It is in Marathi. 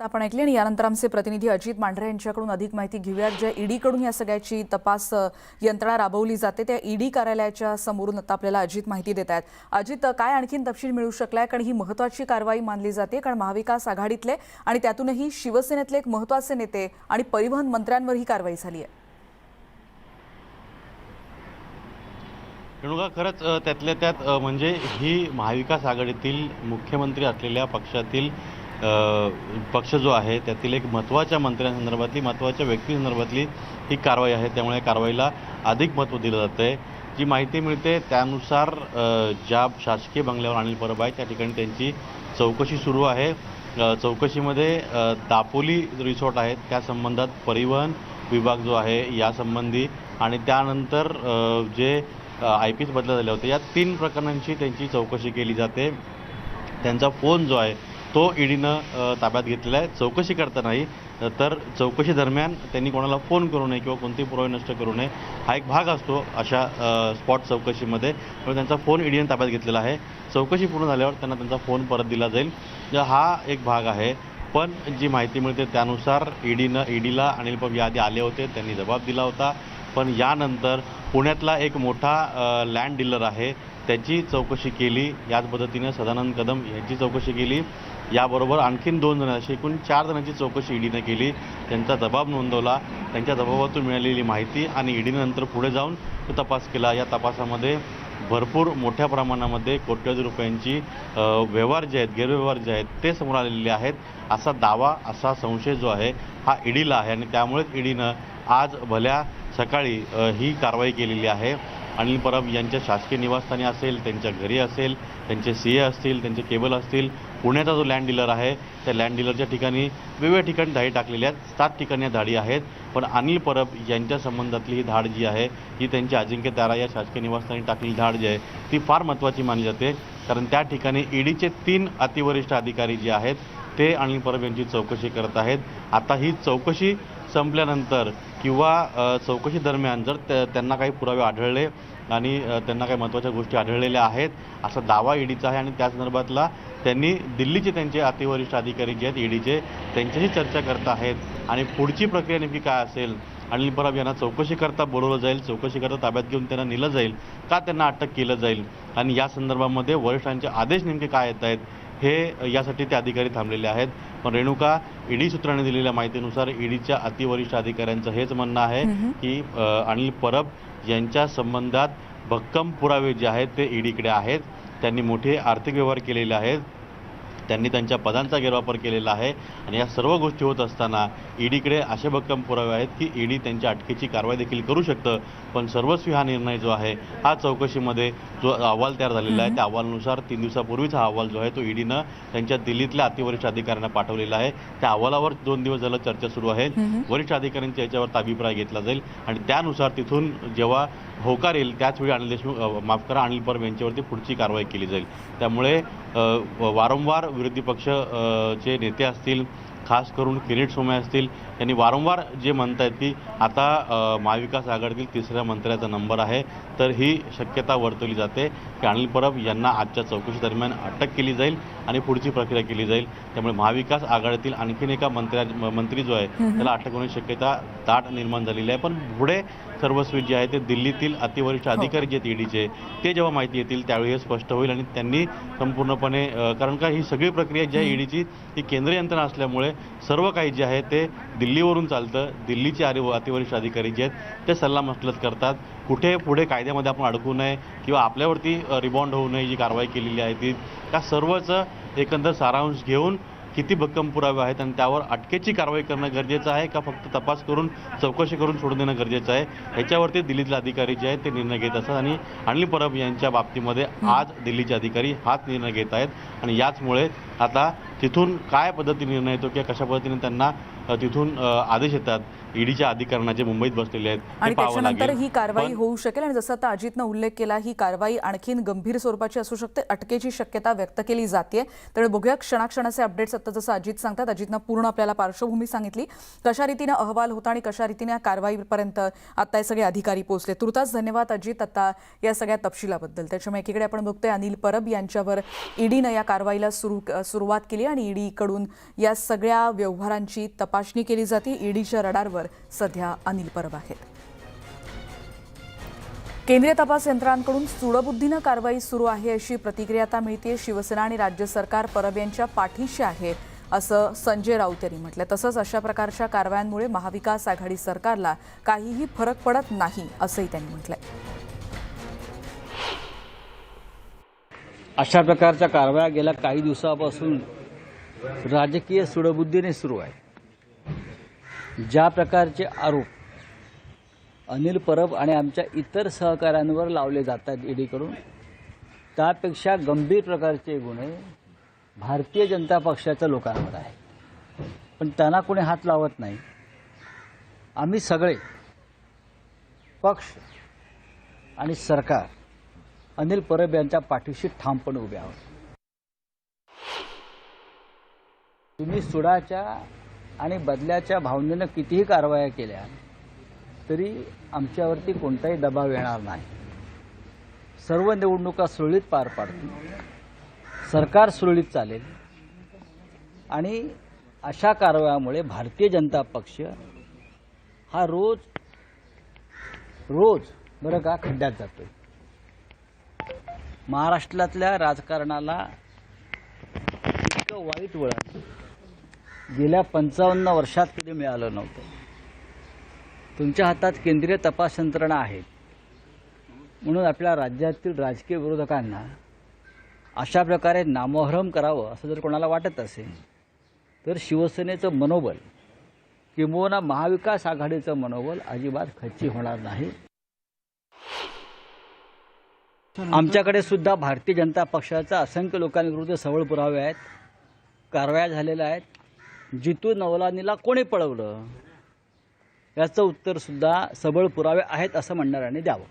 आपण ऐकले आणि यानंतर आमचे प्रतिनिधी अजित मांढरे यांच्याकडून अधिक माहिती घेऊयात. ज्या ईडीकडून या सगळ्याची तपास यंत्रणा राबवली जाते त्या ईडी कार्यालयाच्या समोरून आता आपल्याला अजित माहिती देत आहेत. अजित, काय आणखीन तपशील मिळू शकलाय? कारण ही महत्त्वाची कारवाई मानली जाते, कारण महाविकास आघाडीतले आणि त्यातूनही शिवसेनेतले एक महत्त्वाचे नेते आणि परिवहन मंत्र्यांवर ही कारवाई झाली आहे. रेणुका, खरंच त्यातल्या त्यात म्हणजे ही महाविकास आघाडीतील मुख्यमंत्री असलेल्या पक्षातील पक्ष जो आहे त्यातील एक महत्त्वाच्या मंत्र्यांसंदर्भातली, महत्त्वाच्या व्यक्तीसंदर्भातली ही कारवाई आहे. त्यामुळे कारवाईला अधिक महत्त्व दिलं जातं आहे. जी माहिती मिळते त्यानुसार ज्या शासकीय बंगल्यावर अनिल परब आहे त्या ठिकाणी त्यांची चौकशी सुरू आहे. चौकशीमध्ये दापोली रिसॉर्ट आहेत त्या संबंधात परिवहन विभाग जो आहे यासंबंधी आणि त्यानंतर जे IPS बदल्या झाले होते या 3 प्रकरणांची त्यांची चौकशी केली जाते. त्यांचा फोन जो आहे तो ईडीनं ताब्यात घेतलेला आहे. चौकशी करतानाही तर चौकशी दरम्यान त्यांनी कोणाला फोन करू नये किंवा कोणतेही पुरावे नष्ट करू नये हा एक भाग असतो अशा स्पॉट चौकशीमध्ये. त्यामुळे त्यांचा फोन ईडीनं ताब्यात घेतलेला आहे. चौकशी पूर्ण झाल्यावर त्यांना त्यांचा फोन परत दिला जाईल. हा एक भाग आहे. पण जी माहिती मिळते त्यानुसार ईडीला अनिल परब याआधी आले होते, त्यांनी जबाब दिला होता. पण यानंतर पुण्यातला एक मोठा लँड डीलर आहे त्याची चौकशी केली. याच पद्धतीने सदानंद कदम यांची चौकशी केली. याबरोबर आणखीन 2 जण अशी एकूण 4 जणांची चौकशी ईडीनं केली. त्यांचा जबाब नोंदवला. त्यांच्या जबाबातून मिळालेली माहिती आणि ईडीनं नंतर पुढे जाऊन तो तपास केला. या तपासामध्ये भरपूर मोठ्या प्रमाणामध्ये कोट्यवधी रुपयांची व्यवहार जे आहेत, गैरव्यवहार जे आहेत ते समोर आलेले आहेत असा दावा, असा संशय जो आहे हा ईडीला आहे. आणि त्यामुळेच ईडीनं आज भल्या सकाळी ही कारवाई केलेली आहे. अनिल परब यांच्या शासकीय निवासस्थानी असेल, त्यांच्या घरी असेल, त्यांचे CA असतील, त्यांचे केबल असतील, पुण्याचा जो लँड डीलर आहे त्या लँड डीलरच्या ठिकाणी वेगवेगळ्या ठिकाणी धाडी टाकलेल्या आहेत. 7 ठिकाणी या धाडी आहेत. पण अनिल परब यांच्या संबंधातली ही धाड जी आहे ही त्यांची अजिंक्य तारा या शासकीय निवासस्थानी टाकलेली धाड जी आहे ती फार महत्त्वाची मानली जाते. कारण त्या ठिकाणी ईडीचे 3 अतिवरिष्ठ अधिकारी जे आहेत ते अनिल परब यांची चौकशी करत आहेत. आता ही चौकशी संपल्यानंतर किंवा चौकशी दरम्यान जर त्यांना काही पुरावे आढळले आणि त्यांना काही महत्त्वाच्या गोष्टी आढळलेल्या आहेत असा दावा ईडीचा आहे. आणि त्या संदर्भातला त्यांनी दिल्लीचे त्यांचे अतिवरिष्ठ अधिकारी जे आहेत ईडीचे त्यांच्याशी चर्चा करत आहेत. आणि पुढची प्रक्रिया नेमकी काय असेल, अनिल परब यांना चौकशी करता बोलवलं जाईल, चौकशी करता ताब्यात घेऊन त्यांना नेलं जाईल का, त्यांना अटक केलं जाईल आणि या संदर्भामध्ये वरिष्ठांचे आदेश नेमके काय येत आहेत हे यासाठी ते अधिकारी थांबलेले आहेत. पण रेणुका, ईडी सूत्रांनी दिलेल्या माहितीनुसार ईडीच्या अतिवरिष्ठ अधिकाऱ्यांचं हेच म्हणणं आहे की अनिल परब यांच्या संबंधात भक्कम पुरावे जे आहेत ते ईडीकडे आहेत. त्यांनी मोठे आर्थिक व्यवहार केलेले आहेत, त्यांनी त्यांच्या पदांचा गैरवापर केलेला आहे आणि या सर्व गोष्टी होत असताना ईडीकडे असे भक्कम पुरावे आहेत की ईडी त्यांच्या अटकेची कारवाई देखील करू शकतं. पण सर्वस्वी हा निर्णय जो आहे हा चौकशीमध्ये जो अहवाल तयार झालेला आहे त्या अहवालानुसार 3 दिवसापूर्वीच हा अहवाल जो आहे तो ईडीनं त्यांच्या दिल्लीतल्या अतिवरिष्ठ अधिकाऱ्यांना पाठवलेला आहे. त्या अहवालावर 2 दिवस झालं चर्चा सुरू आहे. वरिष्ठ अधिकाऱ्यांच्या याच्यावर अभिप्राय घेतला जाईल आणि त्यानुसार तिथून जेव्हा होकार येईल त्याचवेळी अनिल परब यांच्यावरती पुढची कारवाई केली जाईल. त्यामुळे वारंवार विरोधी पक्ष चे नेते असतील, खास करून किरीट सोमय्या असतील, यांनी वारंवार जे म्हणतायत की आता महाविकास आघाडीतील 3ऱ्या मंत्र्याचा नंबर आहे. तर ही शक्यता वर्तवली जाते की अनिल परब यांना आजच्या चौकशी दरम्यान अटक केली जाईल आणि पुढची प्रक्रिया केली जाईल. त्यामुळे महाविकास आघाडीतील आणखीन एका मंत्री जो आहे त्याला अटक होण्याची शक्यता दाट निर्माण झालेली आहे. पण पुढे सर्वस्वी जे आहे ते दिल्लीतील अतिवरिष्ठ अधिकारी जे आहेत ईडीचे ते जेव्हा माहिती येतील त्यावेळी हे स्पष्ट होईल आणि त्यांनी संपूर्णपणे कारण का ही सगळी प्रक्रिया जी आहे ईडीची ही केंद्रीय यंत्रणा असल्यामुळे सर्व काही जे आहे ते दिल्लीवरून चालतं. दिल्लीचे अतिवरिष्ठ अधिकारी जे आहेत ते सल्लामसलत करतात. कुठे पुढे कायद्यामध्ये आपण अडकू नये किंवा आपल्यावरती रिबॉन्ड होऊ नये जी कारवाई केलेली आहे ती त्या सर्वच एकंदर सारांश घेऊन किती भक्कम पुरावे आहेत आणि त्यावर अटकेची कारवाई करणं गरजेचं आहे का फक्त तपास करून चौकशी करून सोडून देणं गरजेचं आहे ह्याच्यावरती दिल्लीतले अधिकारी जे आहेत ते निर्णय घेत असतात. आणि अनिल परब यांच्या बाबतीमध्ये आज दिल्लीचे अधिकारी हाच निर्णय घेत आहेत आणि याचमुळे आता तिथून काय पद्धतीने निर्णय येतो किंवा कशा पद्धतीने त्यांना तिथून आदेश येतात ईडीच्या अधिकाऱ्यांना जे मुंबईत बसलेले आहेत ते आणि पाहावं त्याच्यानंतर लागेल. ही कारवाई पण होऊ शकेल आणि जसं आता अजितनं उल्लेख केला ही कारवाई आणखीन गंभीर स्वरूपाची असू शकते, अटकेची शक्यता व्यक्त केली जाते. तर बघूया क्षणाक्षणाचे अपडेट्स. आता जसं अजित सांगतात, अजितनं पूर्ण आपल्याला पार्श्वभूमी सांगितली, कशा रीतीने अहवाल होता आणि कशा रीतीने कारवाईपर्यंत आता हे सगळे अधिकारी पोहोचले. तुर्तास धन्यवाद अजित आता या सगळ्या तपशिलाबद्दल. त्याच्यामुळे एकीकडे आपण बघतोय अनिल परब यांच्यावर ईडीनं या कारवाईला सुरुवात केली आणि ईडीकडून या सगळ्या व्यवहारांची तपासणी केली जाते. ईडीच्या रडारवर सध्या अनिल परब आहेत. केंद्रीय तपास यंत्रणांकडून सूडबुद्धीनं कारवाई सुरू आहे अशी प्रतिक्रिया आता मिळते. शिवसेना आणि राज्य सरकार परब यांच्या पाठीशी आहे असं संजय राऊत यांनी म्हटलं. तसंच अशा प्रकारच्या कारवायांमुळे महाविकास आघाडी सरकारला काहीही फरक पडत नाही असंही त्यांनी म्हटलंय. अशा प्रकारच्या कारवाया गेल्या काही दिवसापासून राजकीय सूडबुद्धीने सुरू आहे. ज्या प्रकारचे आरोप अनिल परब आणि आमच्या इतर सहकाऱ्यांवर लावले जातात ईडीकडून, त्यापेक्षा गंभीर प्रकारचे गुन्हे भारतीय जनता पक्षाच्या लोकांवर आहे. पण त्यांना कोणी हात लावत नाही. आम्ही सगळे पक्ष आणि सरकार अनिल परब यांच्या पाठीशी ठामपणे उभे आहोत. तुम्ही सुडाच्या आणि बदल्याच्या भावनेनं कितीही कारवाया केल्या तरी आमच्यावरती कोणताही दबाव येणार नाही. सर्व निवडणुका सुरळीत पार पाडतील, सरकार सुरळीत चालेल आणि अशा कारवायामुळे भारतीय जनता पक्ष हा रोज बरं का खड्ड्यात जातोय. महाराष्ट्रातल्या राजकारणाला इतकं वाईट वळण गेल्या 55 वर्षात कधी मिळालं नव्हतं. तुमच्या हातात केंद्रीय तपास यंत्रणा आहेत म्हणून आपल्या राज्यातील राजकीय विरोधकांना अशा प्रकारे नामोहरम करावं असं जर कोणाला वाटत असेल तर शिवसेनेचं मनोबल किंबहुना महाविकास आघाडीचं मनोबल अजिबात खच्ची होणार नाही. आमच्याकडे सुद्धा भारतीय जनता पक्षाच्या असंख्य लोकांविरुद्ध सबळ पुरावे आहेत, कारवाया झालेल्या आहेत. जितू नवलानीला कोणी पळवलं याचं उत्तर सुद्धा सबळ पुरावे आहेत असं म्हणणाऱ्यांनी द्यावं.